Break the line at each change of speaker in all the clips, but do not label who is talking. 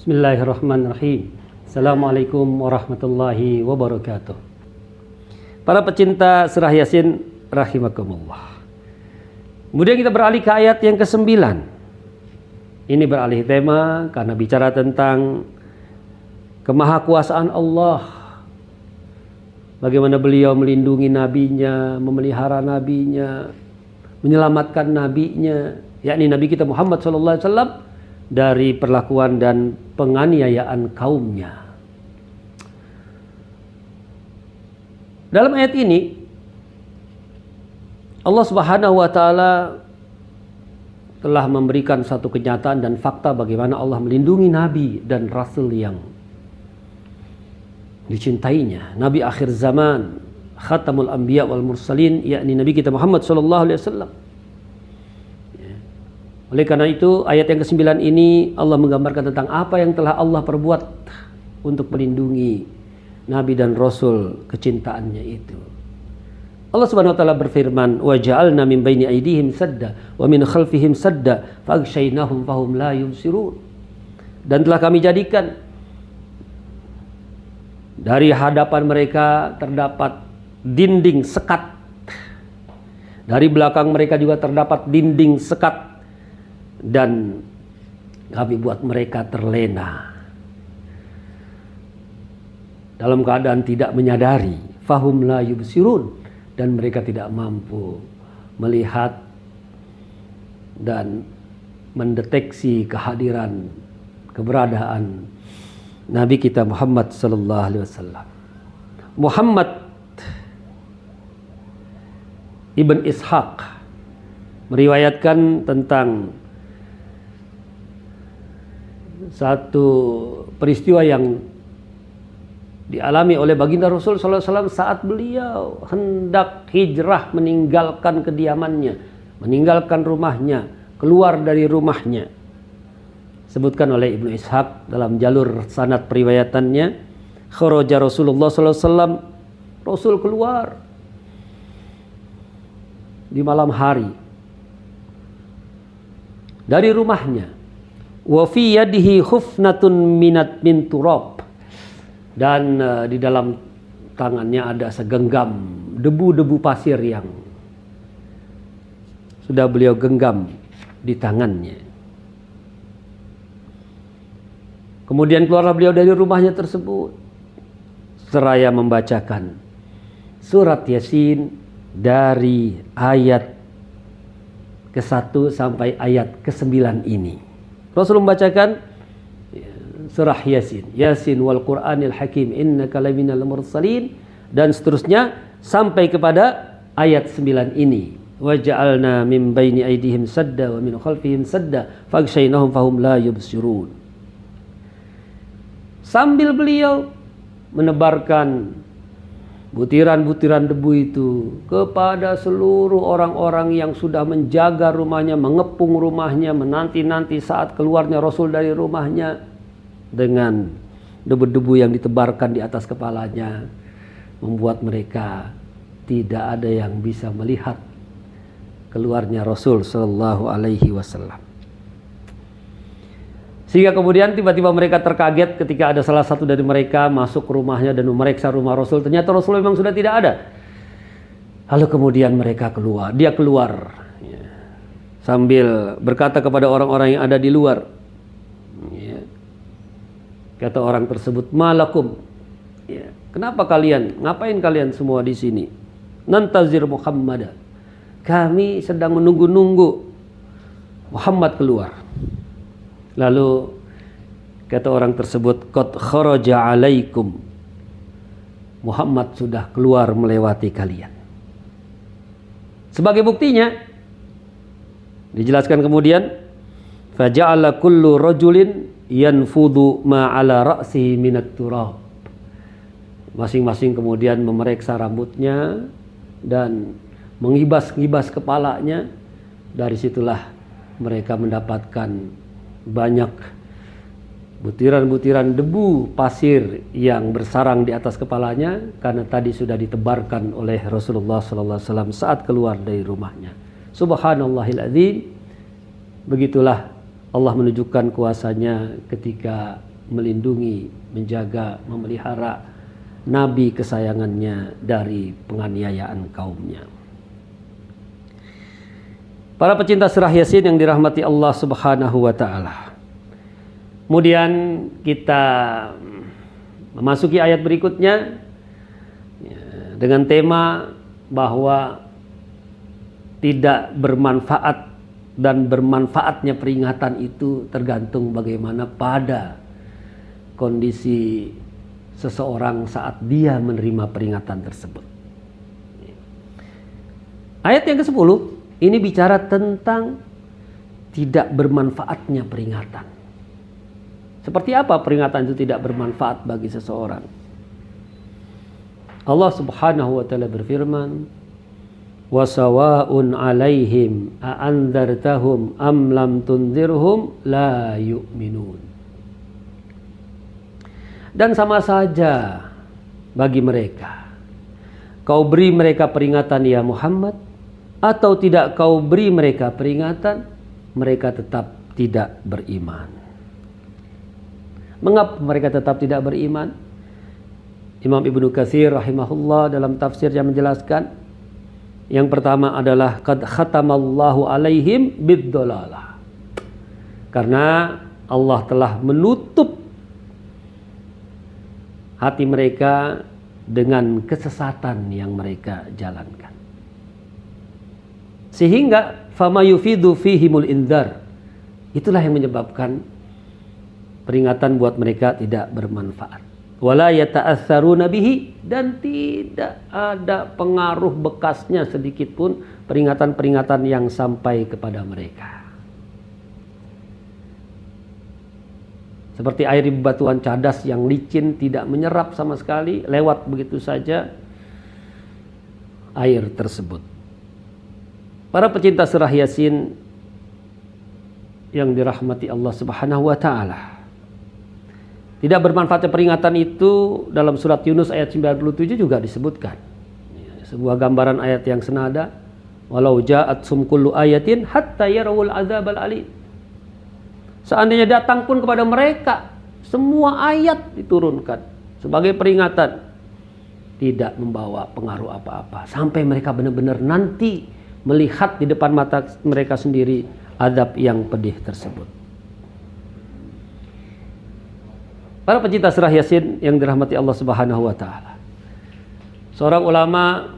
Bismillahirrahmanirrahim. Assalamualaikum warahmatullahi wabarakatuh. Para pecinta surah Yasin rahimakumullah. Kemudian kita beralih ke ayat yang ke-9. Ini beralih tema karena bicara tentang kemahakuasaan Allah. Bagaimana beliau melindungi nabinya, memelihara nabinya, menyelamatkan nabinya, yakni Nabi kita Muhammad SAW dari perlakuan dan penganiayaan kaumnya. Dalam ayat ini Allah Subhanahu wa taala telah memberikan satu kenyataan dan fakta bagaimana Allah melindungi nabi dan rasul yang dicintainya, nabi akhir zaman, khatamul anbiya wal mursalin, yakni Nabi kita Muhammad sallallahu alaihi wasallam. Oleh karena itu ayat yang ke-9 ini Allah menggambarkan tentang apa yang telah Allah perbuat untuk melindungi nabi dan rasul kecintaannya itu. Allah Subhanahu wa taala berfirman, "Wa ja'alna min baini aydihim sadda wa min khalfihim sadda faghshaynahum fahum la yubsirun." Dan telah kami jadikan dari hadapan mereka terdapat dinding sekat. Dari belakang mereka juga terdapat dinding sekat. Dan kami buat mereka terlena dalam keadaan tidak menyadari, fahum la yubsirun, dan mereka tidak mampu melihat dan mendeteksi kehadiran, keberadaan Nabi kita Muhammad sallallahu alaihi wasallam. Muhammad Ibn Ishaq meriwayatkan tentang satu peristiwa yang dialami oleh baginda Rasul sallallahu alaihi wasallam saat beliau hendak hijrah meninggalkan kediamannya, meninggalkan rumahnya, keluar dari rumahnya. Sebutkan oleh Ibnu Ishaq dalam jalur sanad periwayatannya, kharaja Rasulullah sallallahu alaihi wasallam, Rasul keluar di malam hari dari rumahnya. Wa fi yadihi khufnatun min turab, dan di dalam tangannya ada segenggam debu-debu pasir yang sudah beliau genggam di tangannya. Kemudian keluarlah beliau dari rumahnya tersebut seraya membacakan surat Yasin dari ayat ke-1 sampai ayat ke-9 ini. Rasul membacakan surah Yasin, Yasin wal Qur'anil Hakim innaka laminal mursalin, dan seterusnya sampai kepada ayat 9 ini. Wa ja'alna min baini aydihim sadda wa min khalfihim sadda faghshaynahum fahum la yubsirun. Sambil beliau menebarkan butiran-butiran debu itu kepada seluruh orang-orang yang sudah menjaga rumahnya, mengepung rumahnya, menanti-nanti saat keluarnya Rasul dari rumahnya, dengan debu-debu yang ditebarkan di atas kepalanya, membuat mereka tidak ada yang bisa melihat keluarnya Rasul sallallahu alaihi wasallam. Sehingga kemudian tiba-tiba mereka terkaget ketika ada salah satu dari mereka masuk ke rumahnya dan memeriksa rumah Rasul. Ternyata Rasul memang sudah tidak ada. Lalu kemudian mereka keluar. Dia keluar sambil berkata kepada orang-orang yang ada di luar. Kata orang tersebut, "Malakum? Kenapa kalian? Ngapain kalian semua di sini? Nantazir Muhammad. Kami sedang menunggu-nunggu Muhammad keluar." Lalu kata orang tersebut, "Qad kharaja alaikum." Muhammad sudah keluar melewati kalian. Sebagai buktinya dijelaskan kemudian, faja'ala kullu rajulin yanfudu ma 'ala ra'sihi minat turab. Masing-masing kemudian memeriksa rambutnya dan mengibas-ngibas kepalanya. Dari situlah mereka mendapatkan banyak butiran-butiran debu pasir yang bersarang di atas kepalanya karena tadi sudah ditebarkan oleh Rasulullah sallallahu alaihi wasallam saat keluar dari rumahnya. Subhanallahil azim. Begitulah Allah menunjukkan kuasanya ketika melindungi, menjaga, memelihara Nabi kesayangannya dari penganiayaan kaumnya. Para pecinta surah Yasin yang dirahmati Allah Subhanahu wa taala. Kemudian kita memasuki ayat berikutnya dengan tema bahwa tidak bermanfaat dan bermanfaatnya peringatan itu tergantung bagaimana pada kondisi seseorang saat dia menerima peringatan tersebut. Ayat yang ke-10 ini bicara tentang tidak bermanfaatnya peringatan. Seperti apa peringatan itu tidak bermanfaat bagi seseorang? Allah Subhanahu wa taala berfirman, "Wa sawa'un 'alaihim a andzartahum am lam tunzirhum la yu'minun." Dan sama saja bagi mereka, kau beri mereka peringatan ya Muhammad, atau tidak kau beri mereka peringatan, mereka tetap tidak beriman. Mengapa mereka tetap tidak beriman? Imam Ibnu Katsir rahimahullah dalam tafsirnya menjelaskan, yang pertama adalah qad khatamallahu alaihim biddalalah. Karena Allah telah menutup hati mereka dengan kesesatan yang mereka jalankan. Sehingga fama yufidu fihimul indzar. Itulah yang menyebabkan peringatan buat mereka tidak bermanfaat. Wala yata'atsaruna bihi, dan tidak ada pengaruh bekasnya sedikit pun peringatan-peringatan yang sampai kepada mereka. Seperti air di batuan cadas yang licin, tidak menyerap sama sekali, lewat begitu saja air tersebut. Para pecinta surah Yasin yang dirahmati Allah Subhanahu wa taala. Tidak bermanfaatnya peringatan itu dalam surat Yunus ayat 97 juga disebutkan. Sebuah gambaran ayat yang senada, walau ja'atsum kullu ayatin hatta yarawul adzabal alim. Seandainya datang pun kepada mereka semua ayat diturunkan sebagai peringatan, tidak membawa pengaruh apa-apa sampai mereka benar-benar nanti melihat di depan mata mereka sendiri azab yang pedih tersebut. Para pecinta surah Yasin yang dirahmati Allah Subhanahu wa taala. Seorang ulama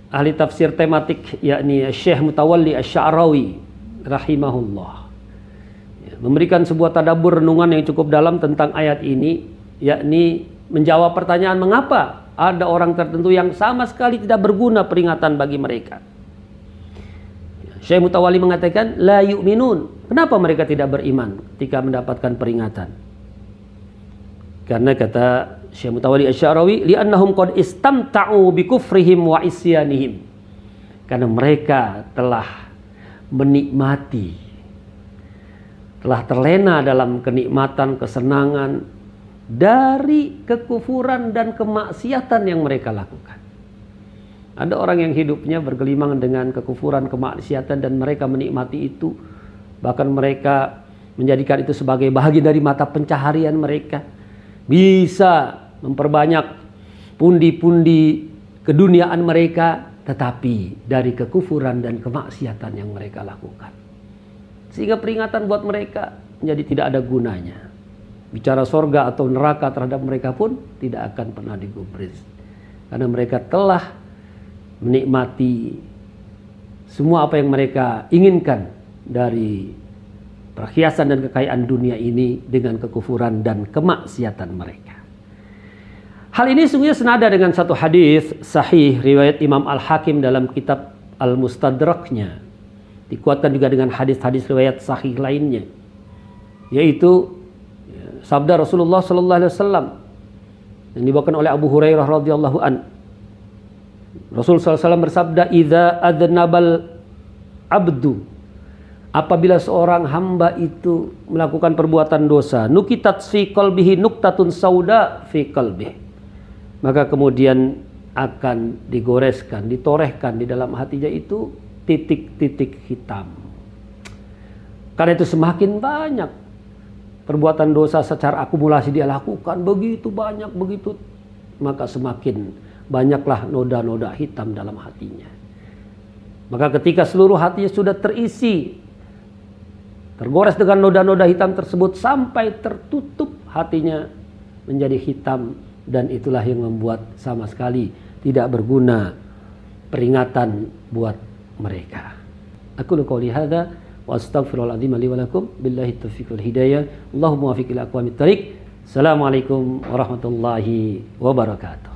ahli tafsir tematik yakni Syekh Mutawalli Asy-Sya'rawi rahimahullah memberikan sebuah tadabbur renungan yang cukup dalam tentang ayat ini, yakni menjawab pertanyaan mengapa ada orang tertentu yang sama sekali tidak berguna peringatan bagi mereka. Syekh Mutawalli mengatakan la yu'minun. Kenapa mereka tidak beriman ketika mendapatkan peringatan? Karena kata Syekh Mutawalli Asy-Sya'rawi, li'annahum qad istamta'u bi kufrihim wa isyanihim. Karena mereka telah menikmati, telah terlena dalam kenikmatan, kesenangan dari kekufuran dan kemaksiatan yang mereka lakukan. Ada orang yang hidupnya bergelimang dengan kekufuran, kemaksiatan, dan mereka menikmati itu. Bahkan mereka menjadikan itu sebagai bahagian dari mata pencaharian mereka. Bisa memperbanyak pundi-pundi keduniaan mereka, tetapi dari kekufuran dan kemaksiatan yang mereka lakukan. Sehingga peringatan buat mereka menjadi tidak ada gunanya. Bicara sorga atau neraka terhadap mereka pun tidak akan pernah digubris. Karena mereka telah menikmati semua apa yang mereka inginkan dari perhiasan dan kekayaan dunia ini dengan kekufuran dan kemaksiatan mereka. Hal ini sungguhnya senada dengan satu hadis sahih riwayat Imam Al-Hakim dalam kitab Al-Mustadraknya. Dikuatkan juga dengan hadis-hadis riwayat sahih lainnya, yaitu sabda Rasulullah sallallahu alaihi wasallam yang dibawakan oleh Abu Hurairah radhiyallahu an. Rasul sallallahu alaihi wasallam bersabda, "Idza adnabal abdu," apabila seorang hamba itu melakukan perbuatan dosa, nukitat fi qalbihi nuktatun sauda fi qalbihi, maka kemudian akan digoreskan, ditorehkan di dalam hatinya itu titik-titik hitam. Karena itu semakin banyak perbuatan dosa secara akumulasi dia lakukan begitu banyak, begitu, maka semakin banyaklah noda-noda hitam dalam hatinya. Maka ketika seluruh hatinya sudah terisi, tergores dengan noda-noda hitam tersebut sampai tertutup hatinya menjadi hitam, dan itulah yang membuat sama sekali tidak berguna peringatan buat mereka. Aku qouli hadza wa astaghfirullahaladzim li wa lakum billahi taufiq wal hidayah. Allahumma wafiq ila aqwamit thariq. Assalamualaikum warahmatullahi wabarakatuh.